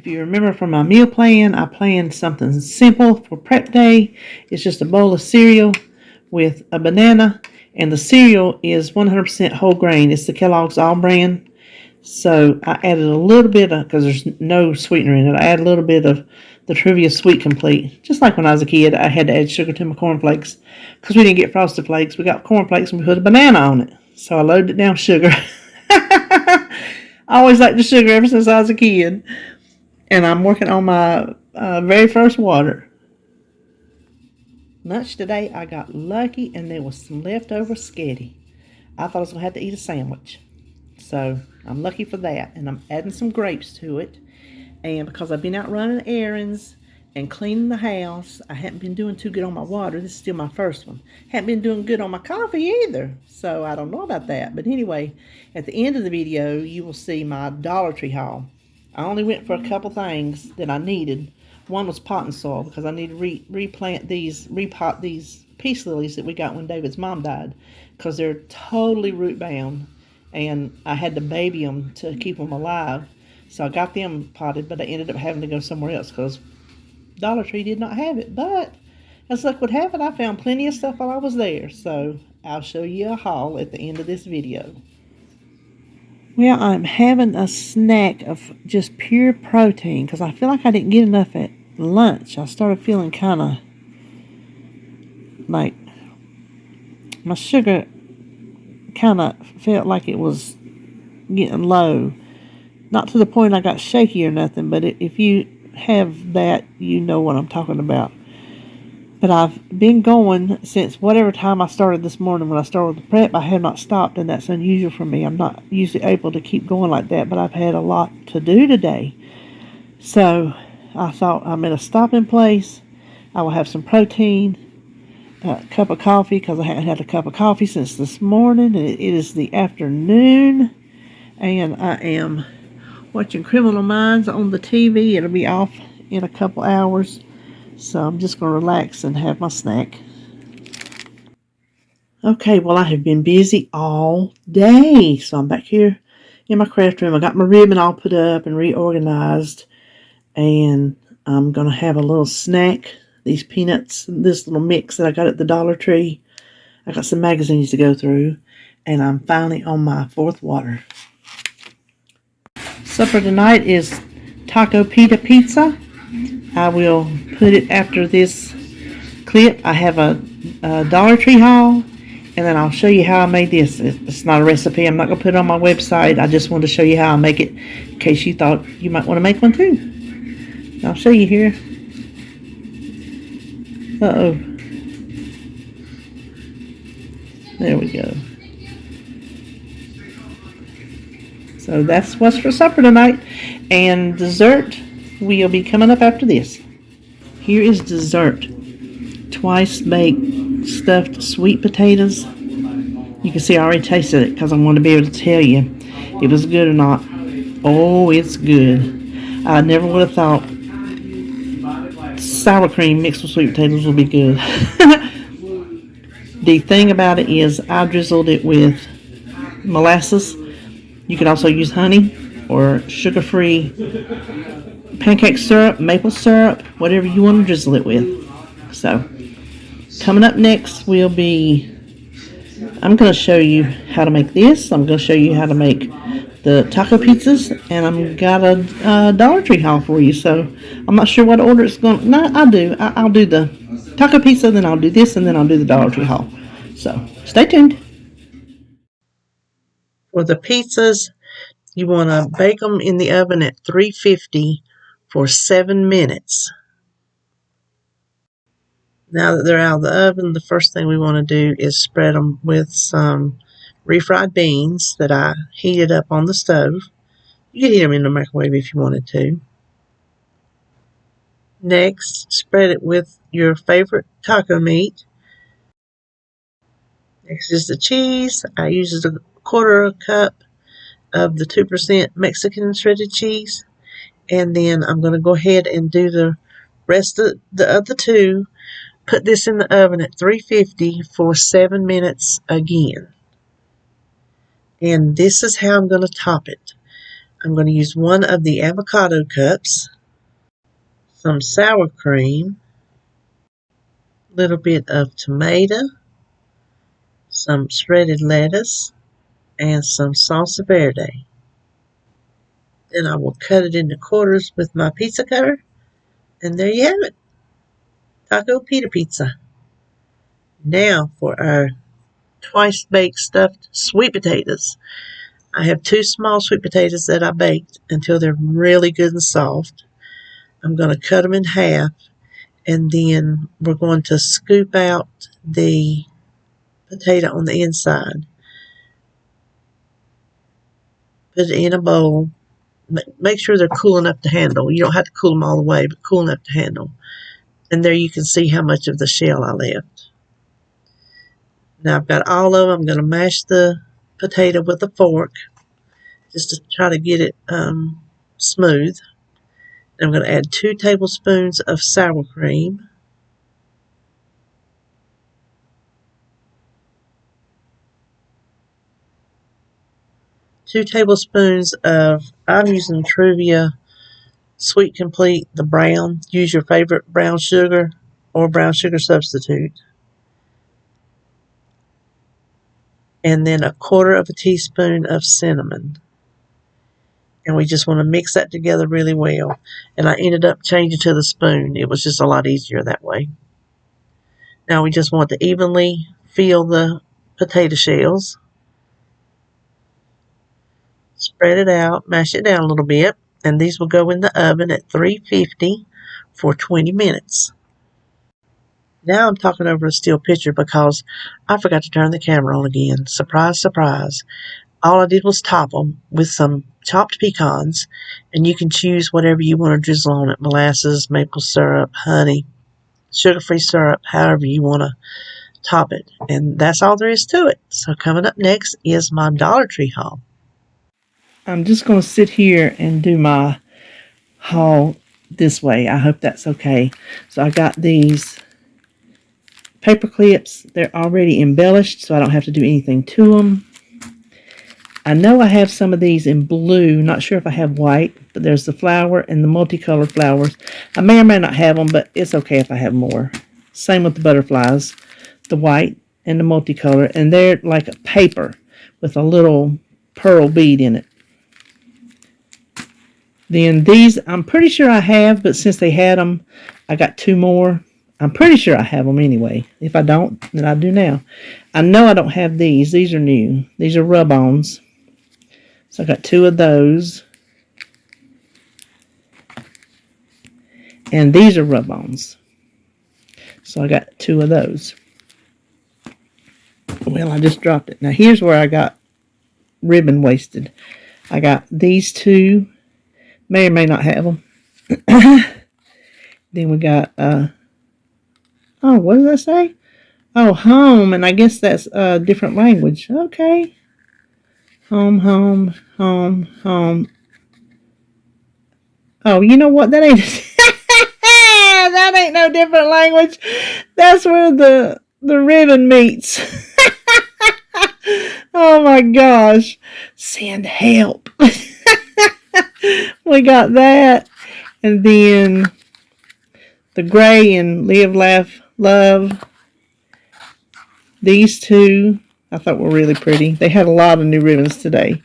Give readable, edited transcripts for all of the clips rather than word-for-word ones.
If you remember from my meal plan, I planned something simple for prep day. It's just a bowl of cereal with a banana, and the cereal is 100% whole grain. It's the Kellogg's All brand. So I added a little bit of, because there's no sweetener in it, I added a little bit of the Trivia Sweet Complete. Just like when I was a kid, I had to add sugar to my cornflakes because we didn't get Frosted Flakes. We got cornflakes and we put a banana on it. So I loaded it down with sugar. I always liked the sugar ever since I was a kid. And I'm working on my very first water. Lunch today, I got lucky and there was some leftover spaghetti. I thought I was going to have to eat a sandwich. So I'm lucky for that. And I'm adding some grapes to it. And because I've been out running errands and cleaning the house, I haven't been doing too good on my water. This is still my first one. Haven't been doing good on my coffee either. So I don't know about that. But anyway, at the end of the video, you will see my Dollar Tree haul. I only went for a couple things that I needed. One was potting soil because I need to repot these peace lilies that we got when David's mom died, because they're totally root bound and I had to baby them to keep them alive. So I got them potted, but I ended up having to go somewhere else because Dollar Tree did not have it. But as luck would have it, I found plenty of stuff while I was there. So I'll show you a haul at the end of this video. Well, I'm having a snack of just pure protein because I feel like I didn't get enough at lunch. I started feeling kind of like my sugar kind of felt like it was getting low. Not to the point I got shaky or nothing, but if you have that, you know what I'm talking about. But I've been going since whatever time I started this morning. When I started the prep, I have not stopped, and that's unusual for me. I'm not usually able to keep going like that, but I've had a lot to do today. So I thought I'm in a stopping place. I will have some protein, a cup of coffee, because I haven't had a cup of coffee since this morning. And it is the afternoon, and I am watching Criminal Minds on the TV. It'll be off in a couple hours. So I'm just going to relax and have my snack. Okay, well, I have been busy all day. So I'm back here in my craft room. I got my ribbon all put up and reorganized. And I'm going to have a little snack. These peanuts, this little mix that I got at the Dollar Tree. I got some magazines to go through. And I'm finally on my fourth water. Supper tonight is taco pita pizza. I will put it after this clip. I have a Dollar Tree haul, and then I'll show you how I made this. It's not a recipe. I'm not going to put it on my website. I just wanted to show you how I make it in case you thought you might want to make one too. I'll show you here. Uh-oh. There we go. So that's what's for supper tonight. And dessert will be coming up after this. Here is dessert. Twice baked stuffed sweet potatoes. You can see I already tasted it because I want to be able to tell you if it was good or not. Oh, it's good. I never would have thought sour cream mixed with sweet potatoes would be good. The thing about it is I drizzled it with molasses. You could also use honey or sugar-free pancake syrup, maple syrup, whatever you want to drizzle it with. So, coming up next will be, I'm going to show you how to make this. I'm going to show you how to make the taco pizzas, and I'm got a Dollar Tree haul for you. So, I'm not sure what order it's going to, no, I'll do the taco pizza, then I'll do this, and then I'll do the Dollar Tree haul. So, stay tuned. For the pizzas, you want to bake them in the oven at 350 for 7 minutes. Now that they're out of the oven, the first thing we want to do is spread them with some refried beans that I heated up on the stove. You could heat them in the microwave if you wanted to. Next, spread it with your favorite taco meat. Next is the cheese. I use a quarter cup of the 2% Mexican shredded cheese. And then I'm going to go ahead and do the rest of the other two. Put this in the oven at 350 for 7 minutes again. And this is how I'm going to top it. I'm going to use one of the avocado cups. some sour cream, a little bit of tomato, some shredded lettuce, and some salsa verde. Then I will cut it into quarters with my pizza cutter, and there you have it. Taco pita pizza. Now for our twice baked stuffed sweet potatoes. I have 2 small sweet potatoes that I baked until they're really good and soft. I'm going to cut them in half, and then we're going to scoop out the potato on the inside. Put it in a bowl. Make sure they're cool enough to handle. You don't have to cool them all the way, but cool enough to handle. And there you can see how much of the shell I left. Now I've got all of them. I'm going to mash the potato with a fork just to try to get it smooth. I'm going to add 2 tablespoons of sour cream. 2 tablespoons of, I'm using Truvia Sweet Complete, the brown. Use your favorite brown sugar or brown sugar substitute. And then 1/4 teaspoon of cinnamon. And we just want to mix that together really well. And I ended up changing to the spoon. It was just a lot easier that way. Now we just want to evenly fill the potato shells. Spread it out, mash it down a little bit, and these will go in the oven at 350 for 20 minutes. Now I'm talking over a still picture because I forgot to turn the camera on again. Surprise, surprise. All I did was top them with some chopped pecans, and you can choose whatever you want to drizzle on it. Molasses, maple syrup, honey, sugar-free syrup, however you want to top it. And that's all there is to it. So coming up next is my Dollar Tree haul. I'm just going to sit here and do my haul this way. I hope that's okay. So I got these paper clips. They're already embellished, so I don't have to do anything to them. I know I have some of these in blue. Not sure if I have white, but there's the flower and the multicolored flowers. I may or may not have them, but it's okay if I have more. Same with the butterflies, the white and the multicolor, and they're like a paper with a little pearl bead in it. Then these, I'm pretty sure I have, but since they had them, I got 2 more. I'm pretty sure I have them anyway. If I don't, then I do now. I know I don't have these. These are new. These are rub-ons. So I got 2 of those. And these are rub-ons. So I got 2 of those. Well, I just dropped it. Now here's where I got ribbon wasted. I got these 2. May or may not have them. Then we got, oh, what does that say? Oh, home, and I guess that's a different language. Okay. Home, home, home, home. Oh, you know what? That ain't, that ain't no different language. That's where the ribbon meets. Oh my gosh. Send help. We got that. And then the gray and Live, Laugh, Love. These 2 I thought were really pretty. They had a lot of new ribbons today.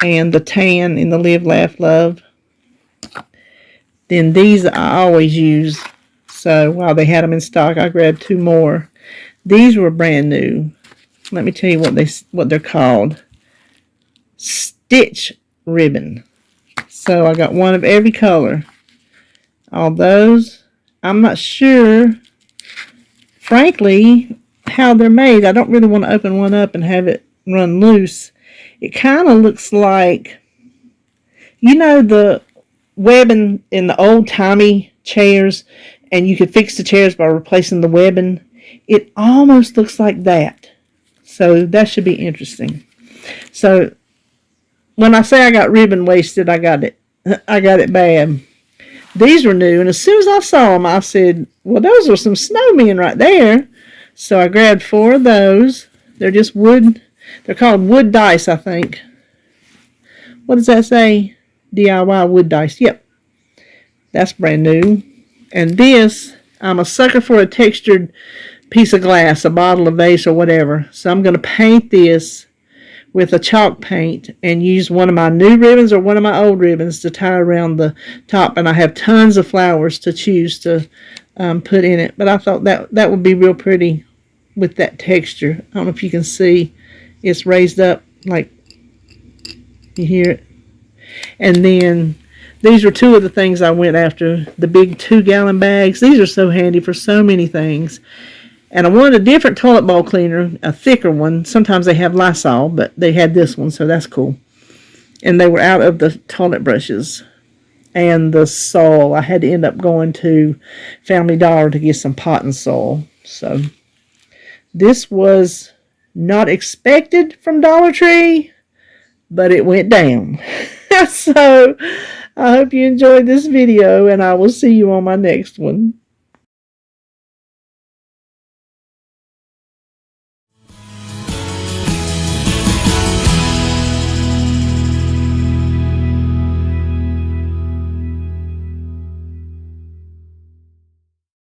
And the tan in the Live, Laugh, Love. Then these I always use. So while they had them in stock, I grabbed 2 more. These were brand new. Let me tell you what they're called. Stitch ribbon. So I got 1 of every color. All those. I'm not sure, frankly, how they're made. I don't really want to open one up and have it run loose. It kind of looks like, you know, the webbing in the old-timey chairs, and you could fix the chairs by replacing the webbing. It almost looks like that. So that should be interesting. So when I say I got ribbon wasted, I got it bad. These were new, and as soon as I saw them, I said, well, those are some snowmen right there. So I grabbed 4 of those. They're just wood. They're called wood dice, I think. What does that say? DIY wood dice. Yep. That's brand new. And this, I'm a sucker for a textured piece of glass, a bottle, a vase, or whatever. So I'm going to paint this with a chalk paint and use one of my new ribbons or one of my old ribbons to tie around the top. And I have tons of flowers to choose to put in it. But I thought that would be real pretty with that texture. I don't know if you can see. It's raised up, like you hear it. And then these are two of the things I went after. The big 2-gallon bags. These are so handy for so many things. And I wanted a different toilet bowl cleaner, a thicker one. Sometimes they have Lysol, but they had this one, so that's cool. And they were out of the toilet brushes and the soil. I had to end up going to Family Dollar to get some pot and soil. So this was not expected from Dollar Tree, but it went down. So I hope you enjoyed this video, and I will see you on my next one.